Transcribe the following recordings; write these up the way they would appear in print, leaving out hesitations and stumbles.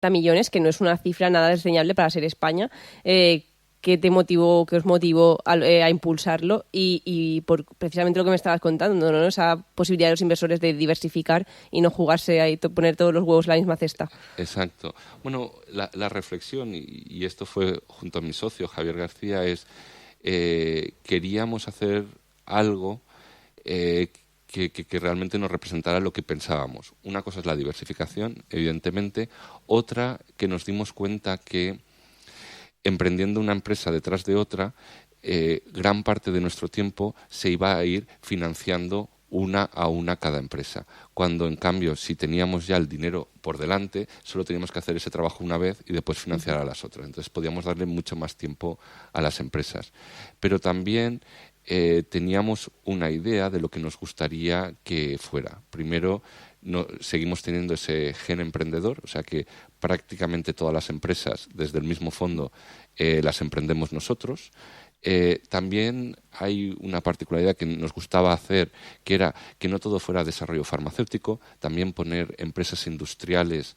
millones, que no es una cifra nada desdeñable para ser España. ¿Qué os motivó a impulsarlo? Y por precisamente lo que me estabas contando, ¿no? Esa posibilidad de los inversores de diversificar y no jugarse ahí, poner todos los huevos en la misma cesta. Exacto. Bueno, la reflexión, y esto fue junto a mi socio, Javier García, es queríamos hacer algo que realmente nos representara lo que pensábamos. Una cosa es la diversificación, evidentemente. Otra, que nos dimos cuenta que emprendiendo una empresa detrás de otra, gran parte de nuestro tiempo se iba a ir financiando una a una cada empresa. Cuando, en cambio, si teníamos ya el dinero por delante, solo teníamos que hacer ese trabajo una vez y después financiar a las otras. Entonces podíamos darle mucho más tiempo a las empresas. Pero también teníamos una idea de lo que nos gustaría que fuera. Primero, seguimos teniendo ese gen emprendedor, o sea que prácticamente todas las empresas, desde el mismo fondo, las emprendemos nosotros. También hay una particularidad que nos gustaba hacer, que era que no todo fuera desarrollo farmacéutico, también poner empresas industriales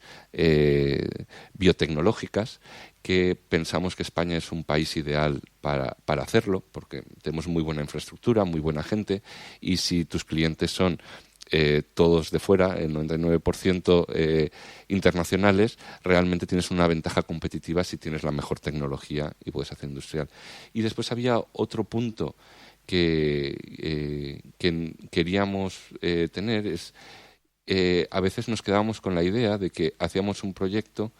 biotecnológicas, que pensamos que España es un país ideal para hacerlo, porque tenemos muy buena infraestructura, muy buena gente, y si tus clientes son todos de fuera, el 99% internacionales, realmente tienes una ventaja competitiva si tienes la mejor tecnología y puedes hacer industrial. Y después había otro punto que queríamos tener, es a veces nos quedábamos con la idea de que hacíamos un proyecto,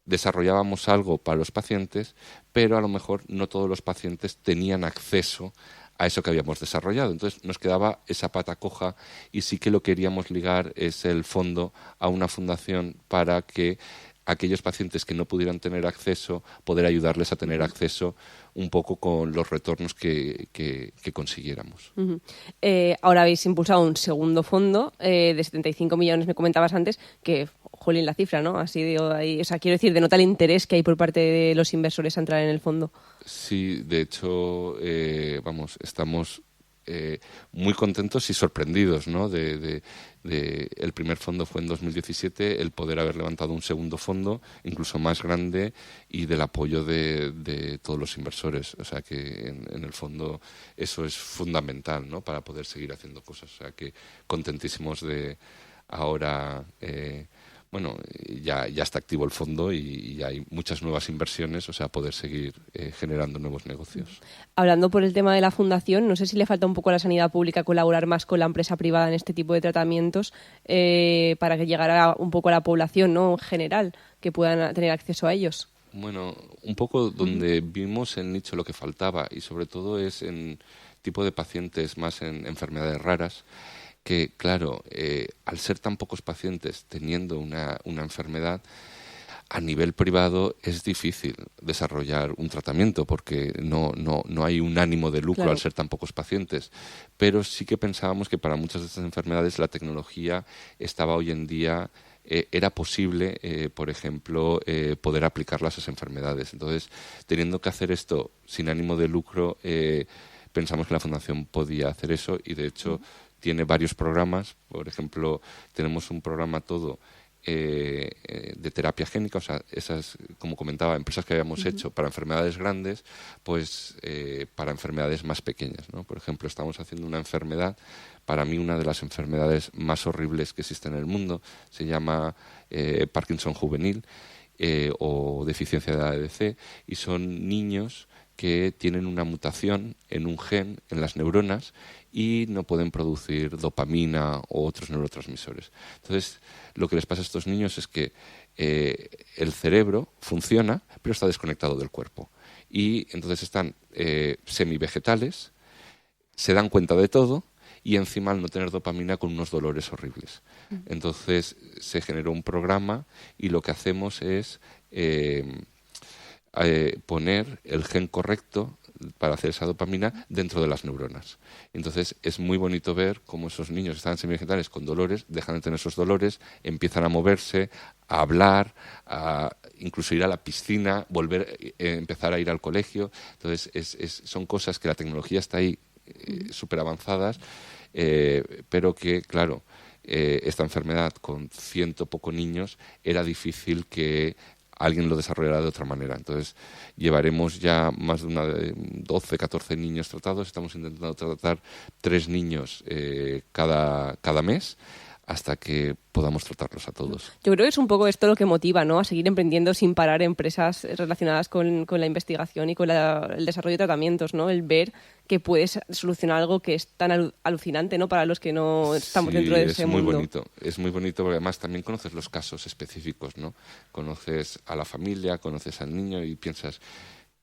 desarrollábamos algo para los pacientes, pero a lo mejor no todos los pacientes tenían acceso a eso que habíamos desarrollado. Entonces nos quedaba esa pata coja y sí que lo queríamos ligar es el fondo a una fundación para que aquellos pacientes que no pudieran tener acceso, poder ayudarles a tener acceso un poco con los retornos que consiguiéramos. Uh-huh. Ahora habéis impulsado un segundo fondo de 75 millones, me comentabas antes, que, jolín, la cifra, ¿no? Así de ahí, o sea, quiero decir, denota el interés que hay por parte de los inversores a entrar en el fondo. Sí, de hecho, estamos muy contentos y sorprendidos, ¿no? El primer fondo fue en 2017, el poder haber levantado un segundo fondo, incluso más grande, y del apoyo de todos los inversores. O sea que en el fondo eso es fundamental, ¿no? Para poder seguir haciendo cosas. O sea que contentísimos de ahora. Bueno, ya está activo el fondo y hay muchas nuevas inversiones, o sea, poder seguir generando nuevos negocios. Hablando por el tema de la fundación, no sé si le falta un poco a la sanidad pública colaborar más con la empresa privada en este tipo de tratamientos para que llegara un poco a la población, ¿no? En general, que puedan tener acceso a ellos. Bueno, un poco donde vimos el nicho lo que faltaba y sobre todo es en tipo de pacientes más en enfermedades raras, que, claro, al ser tan pocos pacientes teniendo una enfermedad, a nivel privado es difícil desarrollar un tratamiento porque no hay un ánimo de lucro, claro, al ser tan pocos pacientes. Pero sí que pensábamos que para muchas de estas enfermedades la tecnología estaba hoy en día, era posible, por ejemplo, poder aplicarlas a esas enfermedades. Entonces, teniendo que hacer esto sin ánimo de lucro, pensamos que la Fundación podía hacer eso y, de hecho, tiene varios programas. Por ejemplo, tenemos un programa todo de terapia génica, o sea, esas, como comentaba, empresas que habíamos hecho para enfermedades grandes, pues para enfermedades más pequeñas, ¿no? Por ejemplo, estamos haciendo una enfermedad, para mí una de las enfermedades más horribles que existen en el mundo, se llama Parkinson juvenil o deficiencia de ADC, y son niños que tienen una mutación en un gen en las neuronas y no pueden producir dopamina o otros neurotransmisores. Entonces, lo que les pasa a estos niños es que el cerebro funciona, pero está desconectado del cuerpo. Y entonces están semivegetales, se dan cuenta de todo y encima, al no tener dopamina, con unos dolores horribles. Entonces, se generó un programa y lo que hacemos es poner el gen correcto para hacer esa dopamina dentro de las neuronas. Entonces es muy bonito ver cómo esos niños que están semivegetales con dolores dejan de tener esos dolores, empiezan a moverse, a hablar, a incluso ir a la piscina, empezar a ir al colegio. Entonces son cosas que la tecnología está ahí súper avanzadas, pero que, claro, esta enfermedad con 100 poco niños, era difícil que alguien lo desarrollará de otra manera. Entonces, llevaremos ya más de 12, 14 niños tratados. Estamos intentando tratar 3 niños cada mes hasta que podamos tratarlos a todos. Yo creo que es un poco esto lo que motiva, ¿no?, a seguir emprendiendo sin parar empresas relacionadas con la investigación y con el desarrollo de tratamientos, ¿no? El ver que puedes solucionar algo que es tan alucinante, ¿no?, para los que no estamos dentro de ese mundo. Es muy bonito porque además también conoces los casos específicos, ¿no? Conoces a la familia, conoces al niño y piensas...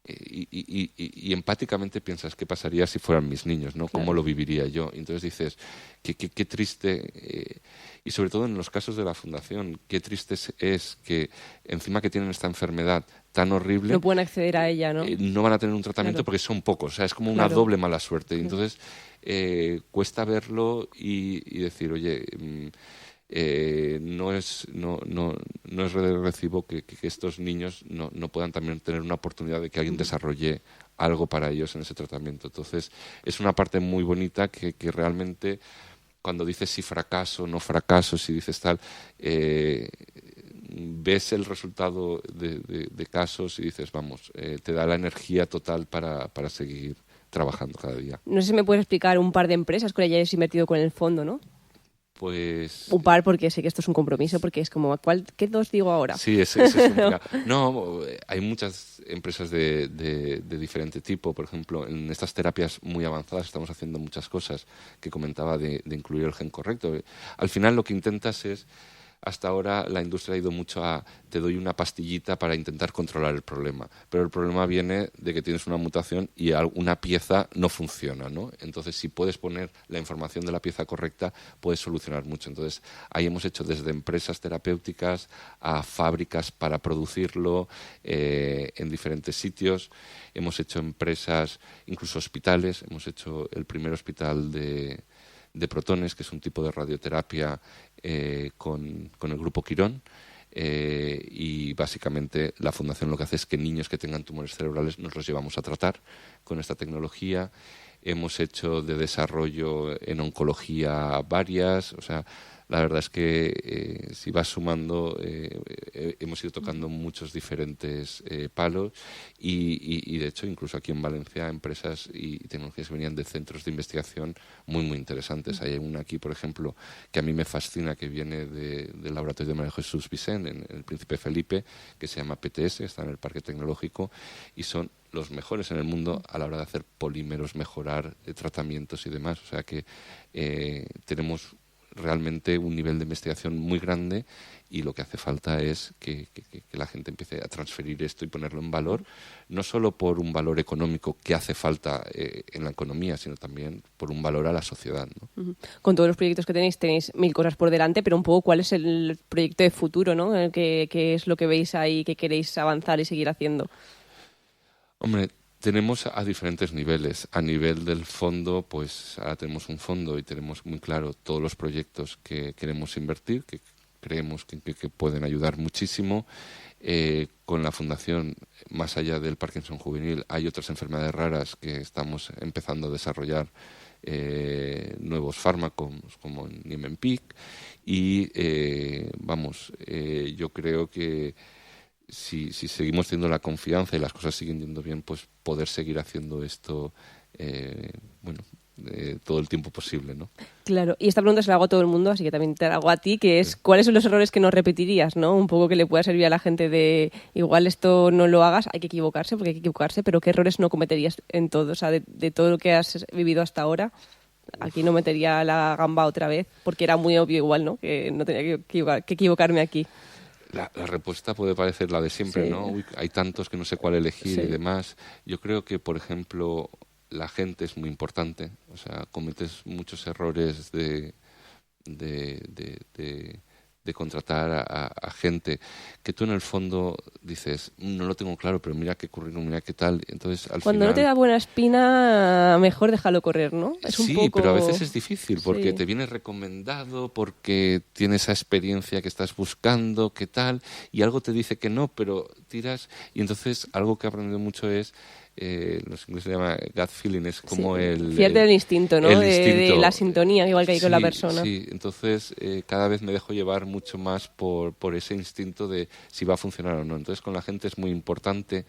Y empáticamente piensas qué pasaría si fueran mis niños, ¿no? ¿Cómo lo viviría yo? Y entonces dices, qué triste, y sobre todo en los casos de la fundación, qué triste es que encima que tienen esta enfermedad tan horrible... No pueden acceder a ella, ¿no? No van a tener un tratamiento porque son pocos, o sea, es como una doble mala suerte. Y entonces cuesta verlo y decir, oye... no es de recibo que estos niños no puedan también tener una oportunidad de que alguien desarrolle algo para ellos en ese tratamiento. Entonces, es una parte muy bonita que realmente, cuando dices si fracaso, no fracaso, si dices tal, ves el resultado de casos y dices, vamos, te da la energía total para seguir trabajando cada día. No sé si me puedes explicar un par de empresas que hayáis invertido con el fondo, ¿no? Pues... Un par, porque sé que esto es un compromiso, porque es como, ¿qué dos digo ahora? Sí, ese es un... No, hay muchas empresas de diferente tipo. Por ejemplo, en estas terapias muy avanzadas estamos haciendo muchas cosas que comentaba de incluir el gen correcto. Al final lo que intentas es... Hasta ahora la industria ha ido mucho a te doy una pastillita para intentar controlar el problema, pero el problema viene de que tienes una mutación y una pieza no funciona, ¿no? Entonces, si puedes poner la información de la pieza correcta, puedes solucionar mucho. Entonces, ahí hemos hecho desde empresas terapéuticas a fábricas para producirlo en diferentes sitios. Hemos hecho empresas, incluso hospitales. Hemos hecho el primer hospital de protones, que es un tipo de radioterapia con el grupo Quirón, y básicamente la fundación lo que hace es que niños que tengan tumores cerebrales nos los llevamos a tratar con esta tecnología. Hemos hecho de desarrollo en oncología varias, o sea, la verdad es que si vas sumando, hemos ido tocando muchos diferentes palos y de hecho incluso aquí en Valencia empresas y tecnologías que venían de centros de investigación muy muy interesantes. Hay una aquí, por ejemplo, que a mí me fascina, que viene del laboratorio de María Jesús Vicent en el Príncipe Felipe, que se llama PTS, está en el Parque Tecnológico y son los mejores en el mundo a la hora de hacer polímeros, mejorar tratamientos y demás. O sea que tenemos realmente un nivel de investigación muy grande y lo que hace falta es que la gente empiece a transferir esto y ponerlo en valor, no solo por un valor económico que hace falta en la economía, sino también por un valor a la sociedad, ¿no? Con todos los proyectos que tenéis 1000 cosas por delante, pero un poco cuál es el proyecto de futuro, ¿no? ¿Qué es lo que veis ahí que queréis avanzar y seguir haciendo? Hombre, tenemos a diferentes niveles. A nivel del fondo, pues ahora tenemos un fondo y tenemos muy claro todos los proyectos que queremos invertir, que creemos que pueden ayudar muchísimo. Con la fundación, más allá del Parkinson juvenil, hay otras enfermedades raras que estamos empezando a desarrollar nuevos fármacos como Niemann-Pick y yo creo que si seguimos teniendo la confianza y las cosas siguen yendo bien, pues poder seguir haciendo esto todo el tiempo posible, ¿no? Claro, y esta pregunta se la hago a todo el mundo, así que también te la hago a ti, que es ¿cuáles son los errores que no repetirías, ¿no? Un poco que le pueda servir a la gente de igual esto no lo hagas, hay que equivocarse, porque hay que equivocarse, pero ¿qué errores no cometerías en todo? O sea, de todo lo que has vivido hasta ahora, aquí no metería la gamba otra vez, porque era muy obvio igual, ¿no? Que no tenía que equivocarme aquí. La respuesta puede parecer la de siempre, Sí. ¿no? Uy, hay tantos que no sé cuál elegir Sí. y demás. Yo creo que, por ejemplo, la gente es muy importante. O sea, cometes muchos errores de contratar a gente que tú en el fondo dices, no lo tengo claro, pero mira qué currículum, mira qué tal. Entonces, Cuando final... no te da buena espina, mejor déjalo correr, ¿no? Es un Sí, poco... pero a veces es difícil porque Sí. te viene recomendado, porque tiene esa experiencia que estás buscando, qué tal, y algo te dice que no, pero tiras. Y entonces algo que he aprendido mucho es los ingleses se llama gut feeling, es como fiarte del instinto, ¿no? De la sintonía, igual que hay con la persona. Sí, entonces cada vez me dejo llevar mucho más por ese instinto de si va a funcionar o no. Entonces con la gente es muy importante.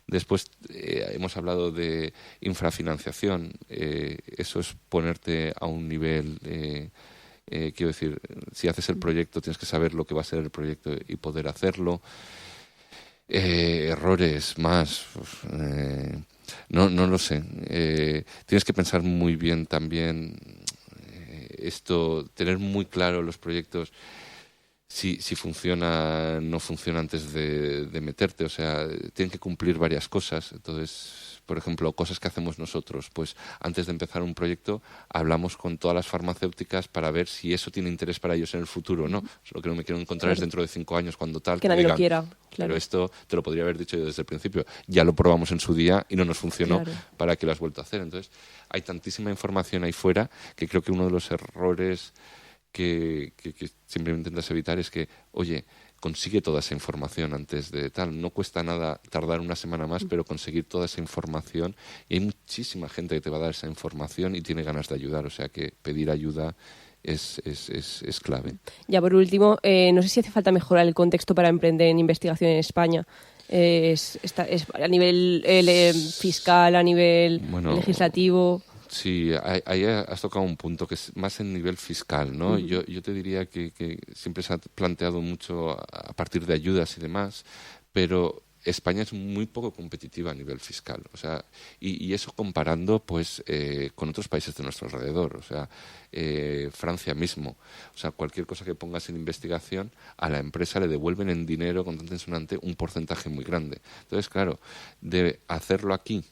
Después hemos hablado de infrafinanciación, eso es ponerte a un nivel, quiero decir, si haces el proyecto tienes que saber lo que va a ser el proyecto y poder hacerlo. Errores más, no lo sé. Tienes que pensar muy bien también tener muy claro los proyectos. Si funciona, no funciona antes de meterte, o sea, tienen que cumplir varias cosas. Entonces, por ejemplo, cosas que hacemos nosotros, pues antes de empezar un proyecto hablamos con todas las farmacéuticas para ver si eso tiene interés para ellos en el futuro o no. Lo que no me quiero encontrar es dentro de 5 años cuando tal... Que nadie digan, lo quiera. Claro. Pero esto te lo podría haber dicho yo desde el principio. Ya lo probamos en su día y no nos funcionó. Claro. ¿Para qué lo has vuelto a hacer? Entonces, hay tantísima información ahí fuera que creo que uno de los errores que siempre intentas evitar es que, oye, consigue toda esa información antes de tal. No cuesta nada tardar una semana más, pero conseguir toda esa información. Y hay muchísima gente que te va a dar esa información y tiene ganas de ayudar. O sea que pedir ayuda es clave. Ya por último, no sé si hace falta mejorar el contexto para emprender en investigación en España. Es a nivel fiscal, a nivel legislativo. Sí, ahí has tocado un punto que es más en nivel fiscal, ¿no? Uh-huh. Yo te diría que siempre se ha planteado mucho a partir de ayudas y demás, pero España es muy poco competitiva a nivel fiscal, o sea, y eso comparando pues con otros países de nuestro alrededor, o sea, Francia mismo, o sea, cualquier cosa que pongas en investigación a la empresa le devuelven en dinero contante en sonante un porcentaje muy grande. Entonces, claro, de hacerlo aquí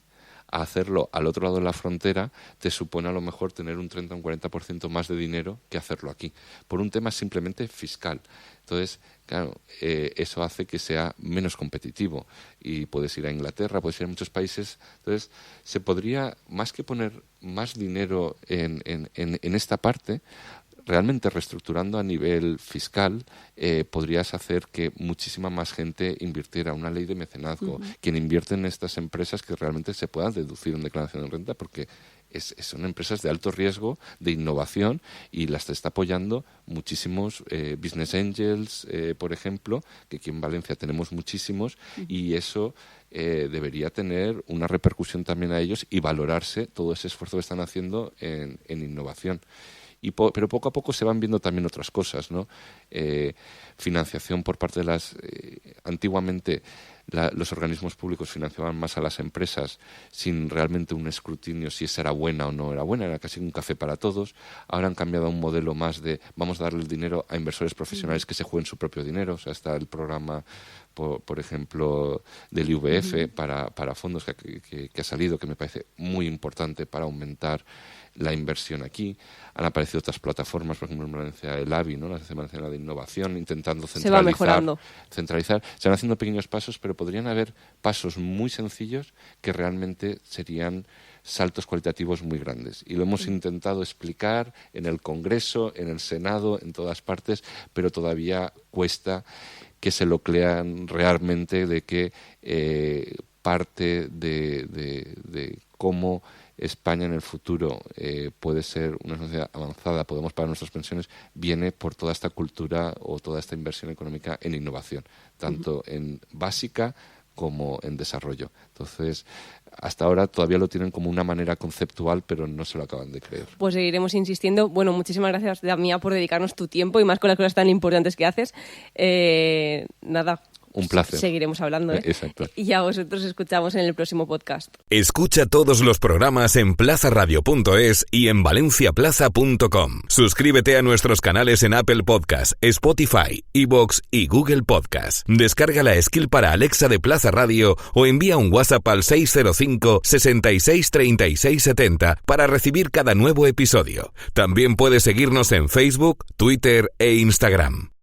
a hacerlo al otro lado de la frontera te supone a lo mejor tener un 30 o un 40% más de dinero que hacerlo aquí, por un tema simplemente fiscal. Entonces, claro, eso hace que sea menos competitivo y puedes ir a Inglaterra, puedes ir a muchos países. Entonces, se podría, más que poner más dinero en esta parte, realmente reestructurando a nivel fiscal, podrías hacer que muchísima más gente invirtiera. Una ley de mecenazgo, uh-huh. Quien invierte en estas empresas que realmente se puedan deducir en declaración de renta, porque son empresas de alto riesgo, de innovación, y las está apoyando muchísimos business angels, por ejemplo, que aquí en Valencia tenemos muchísimos, uh-huh. Y eso debería tener una repercusión también a ellos y valorarse todo ese esfuerzo que están haciendo en innovación. Pero poco a poco se van viendo también otras cosas, ¿no? Financiación por parte de las... antiguamente los organismos públicos financiaban más a las empresas sin realmente un escrutinio si esa era buena o no era buena, era casi un café para todos. Ahora han cambiado a un modelo más de vamos a darle el dinero a inversores profesionales que se jueguen su propio dinero. O sea, está el programa, por ejemplo, del IVF uh-huh. para fondos que ha salido, que me parece muy importante para aumentar la inversión aquí. Han aparecido otras plataformas, por ejemplo en Valencia el AVI, ¿no? La Agencia Valenciana de Innovación, intentando centralizar. Se va mejorando. Se van haciendo pequeños pasos, pero podrían haber pasos muy sencillos que realmente serían saltos cualitativos muy grandes. Y lo hemos intentado explicar en el Congreso, en el Senado, en todas partes, pero todavía cuesta que se lo crean realmente de que parte de cómo España en el futuro puede ser una sociedad avanzada, podemos pagar nuestras pensiones, viene por toda esta cultura o toda esta inversión económica en innovación, tanto uh-huh. en básica como en desarrollo. Entonces, hasta ahora todavía lo tienen como una manera conceptual, pero no se lo acaban de creer. Pues seguiremos insistiendo. Bueno, muchísimas gracias, Damià, por dedicarnos tu tiempo y más con las cosas tan importantes que haces. Nada. Un placer. Seguiremos hablando, ¿eh? Exacto. Y a vosotros escuchamos en el próximo podcast. Escucha todos los programas en plazaradio.es y en valenciaplaza.com. Suscríbete a nuestros canales en Apple Podcast, Spotify, iVoox y Google Podcast. Descarga la skill para Alexa de Plaza Radio o envía un WhatsApp al 605 66 36 70 para recibir cada nuevo episodio. También puedes seguirnos en Facebook, Twitter e Instagram.